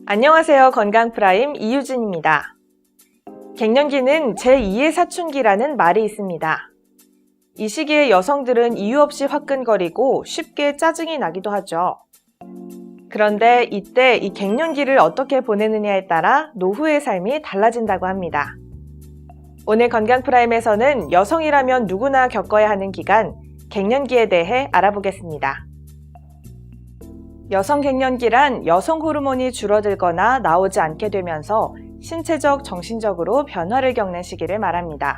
안녕하세요. 건강프라임 이유진입니다. 갱년기는 제2의 사춘기라는 말이 있습니다. 이 시기에 여성들은 이유 없이 화끈거리고 쉽게 짜증이 나기도 하죠. 그런데 이때 이 갱년기를 어떻게 보내느냐에 따라 노후의 삶이 달라진다고 합니다. 오늘 건강프라임에서는 여성이라면 누구나 겪어야 하는 기간, 갱년기에 대해 알아보겠습니다. 여성 갱년기란 여성 호르몬이 줄어들거나 나오지 않게 되면서 신체적, 정신적으로 변화를 겪는 시기를 말합니다.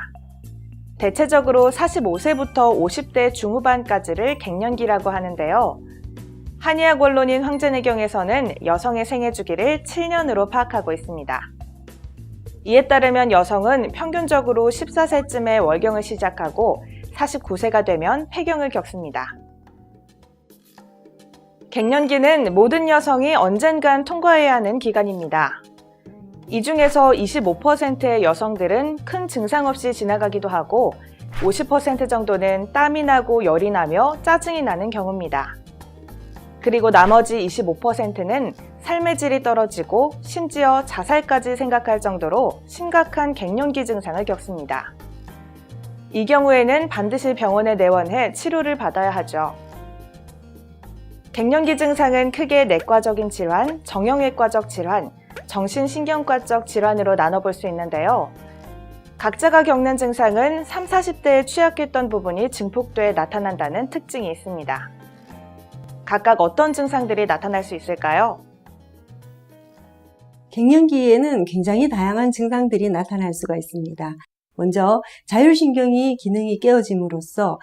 대체적으로 45세부터 50대 중후반까지를 갱년기라고 하는데요. 한의학 원론인 황제내경에서는 여성의 생애 주기를 7년으로 파악하고 있습니다. 이에 따르면 여성은 평균적으로 14세쯤에 월경을 시작하고 49세가 되면 폐경을 겪습니다. 갱년기는 모든 여성이 언젠간 통과해야 하는 기간입니다. 이 중에서 25%의 여성들은 큰 증상 없이 지나가기도 하고 50% 정도는 땀이 나고 열이 나며 짜증이 나는 경우입니다. 그리고 나머지 25%는 삶의 질이 떨어지고 심지어 자살까지 생각할 정도로 심각한 갱년기 증상을 겪습니다. 이 경우에는 반드시 병원에 내원해 치료를 받아야 하죠. 갱년기 증상은 크게 내과적인 질환, 정형외과적 질환, 정신신경과적 질환으로 나눠볼 수 있는데요. 각자가 겪는 증상은 30, 40대에 취약했던 부분이 증폭돼 나타난다는 특징이 있습니다. 각각 어떤 증상들이 나타날 수 있을까요? 갱년기에는 굉장히 다양한 증상들이 나타날 수가 있습니다. 먼저 자율신경이 기능이 깨어짐으로써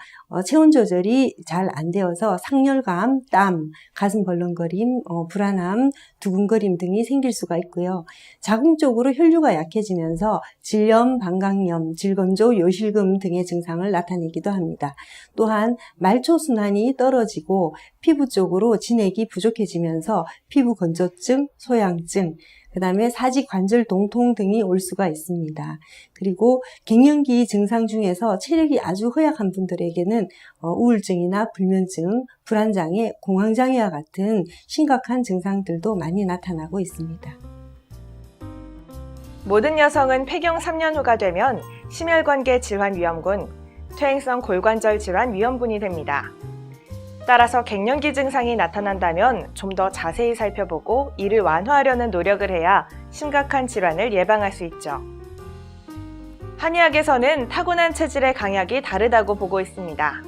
체온 조절이 잘 안 되어서 상열감, 땀, 가슴 벌렁거림, 불안함, 두근거림 등이 생길 수가 있고요. 자궁적으로 혈류가 약해지면서 질염, 방광염, 질건조, 요실금 등의 증상을 나타내기도 합니다. 또한 말초순환이 떨어지고 피부 쪽으로 진액이 부족해지면서 피부 건조증, 소양증, 그 다음에 사지 관절 동통 등이 올 수가 있습니다. 그리고 갱년기 증상 중에서 체력이 아주 허약한 분들에게는 우울증이나 불면증, 불안장애, 공황장애와 같은 심각한 증상들도 많이 나타나고 있습니다. 모든 여성은 폐경 3년 후가 되면 심혈관계 질환 위험군, 퇴행성 골관절 질환 위험군이 됩니다. 따라서 갱년기 증상이 나타난다면 좀 더 자세히 살펴보고 이를 완화하려는 노력을 해야 심각한 질환을 예방할 수 있죠. 한의학에서는 타고난 체질의 강약이 다르다고 보고 있습니다.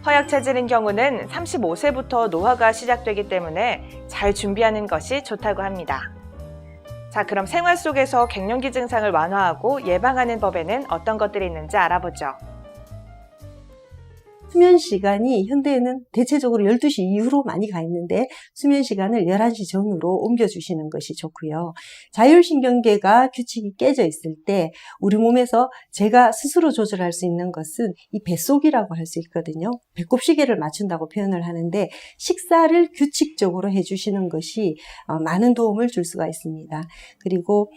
허약 체질인 경우는 35세부터 노화가 시작되기 때문에 잘 준비하는 것이 좋다고 합니다. 자, 그럼 생활 속에서 갱년기 증상을 완화하고 예방하는 법에는 어떤 것들이 있는지 알아보죠. 수면 시간이 현대에는 대체적으로 12시 이후로 많이 가 있는데 수면 시간을 11시 전후로 옮겨주시는 것이 좋고요. 자율신경계가 규칙이 깨져 있을 때 우리 몸에서 제가 스스로 조절할 수 있는 것은 이 뱃속이라고 할 수 있거든요. 배꼽시계를 맞춘다고 표현을 하는데 식사를 규칙적으로 해주시는 것이 많은 도움을 줄 수가 있습니다. 그리고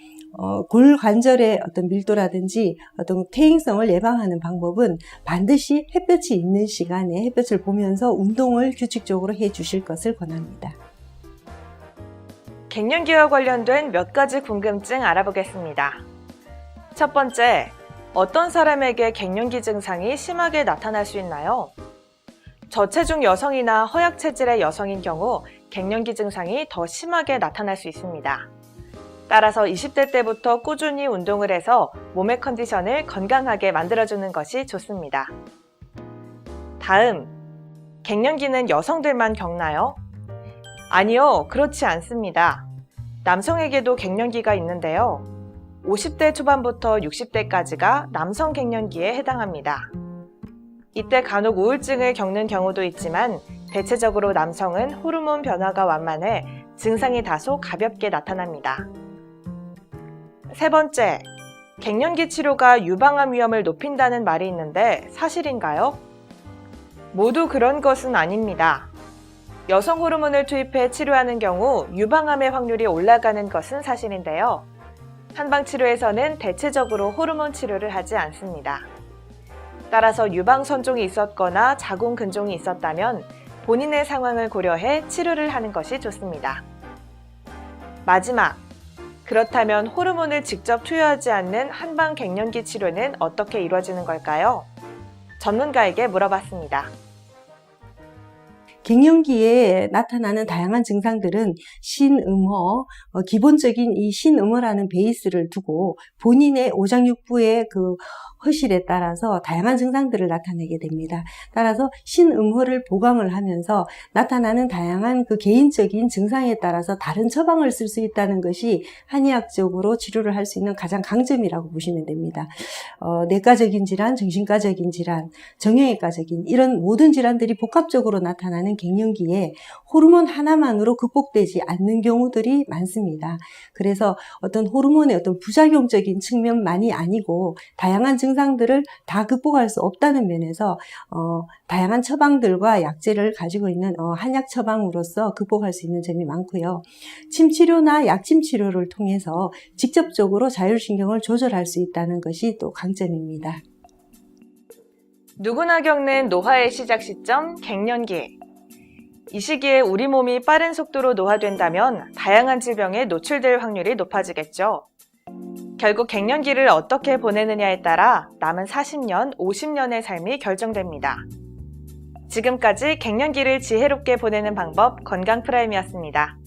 골관절의 어떤 밀도라든지 어떤 퇴행성을 예방하는 방법은 반드시 햇볕이 있는 시간에 햇볕을 보면서 운동을 규칙적으로 해 주실 것을 권합니다. 갱년기와 관련된 몇 가지 궁금증 알아보겠습니다. 첫 번째, 어떤 사람에게 갱년기 증상이 심하게 나타날 수 있나요? 저체중 여성이나 허약 체질의 여성인 경우 갱년기 증상이 더 심하게 나타날 수 있습니다. 따라서 20대 때부터 꾸준히 운동을 해서 몸의 컨디션을 건강하게 만들어주는 것이 좋습니다. 다음, 갱년기는 여성들만 겪나요? 아니요, 그렇지 않습니다. 남성에게도 갱년기가 있는데요. 50대 초반부터 60대까지가 남성 갱년기에 해당합니다. 이때 간혹 우울증을 겪는 경우도 있지만 대체적으로 남성은 호르몬 변화가 완만해 증상이 다소 가볍게 나타납니다. 세 번째, 갱년기 치료가 유방암 위험을 높인다는 말이 있는데 사실인가요? 모두 그런 것은 아닙니다. 여성 호르몬을 투입해 치료하는 경우 유방암의 확률이 올라가는 것은 사실인데요. 한방치료에서는 대체적으로 호르몬 치료를 하지 않습니다. 따라서 유방선종이 있었거나 자궁근종이 있었다면 본인의 상황을 고려해 치료를 하는 것이 좋습니다. 마지막, 그렇다면 호르몬을 직접 투여하지 않는 한방 갱년기 치료는 어떻게 이루어지는 걸까요? 전문가에게 물어봤습니다. 갱년기에 나타나는 다양한 증상들은 신음허, 기본적인 이 신음허라는 베이스를 두고 본인의 오장육부의 그 허실에 따라서 다양한 증상들을 나타내게 됩니다. 따라서 신음허를 보강을 하면서 나타나는 다양한 그 개인적인 증상에 따라서 다른 처방을 쓸 수 있다는 것이 한의학적으로 치료를 할 수 있는 가장 강점이라고 보시면 됩니다. 내과적인 질환, 정신과적인 질환, 정형외과적인 이런 모든 질환들이 복합적으로 나타나는 갱년기에 호르몬 하나만으로 극복되지 않는 경우들이 많습니다. 그래서 어떤 호르몬의 어떤 부작용적인 측면만이 아니고 다양한 증상들을 다 극복할 수 없다는 면에서 다양한 처방들과 약제를 가지고 있는 한약 처방으로서 극복할 수 있는 점이 많고요. 침치료나 약침 치료를 통해서 직접적으로 자율신경을 조절할 수 있다는 것이 또 강점입니다. 누구나 겪는 노화의 시작 시점, 갱년기. 이 시기에 우리 몸이 빠른 속도로 노화된다면 다양한 질병에 노출될 확률이 높아지겠죠. 결국 갱년기를 어떻게 보내느냐에 따라 남은 40년, 50년의 삶이 결정됩니다. 지금까지 갱년기를 지혜롭게 보내는 방법 건강프라임이었습니다.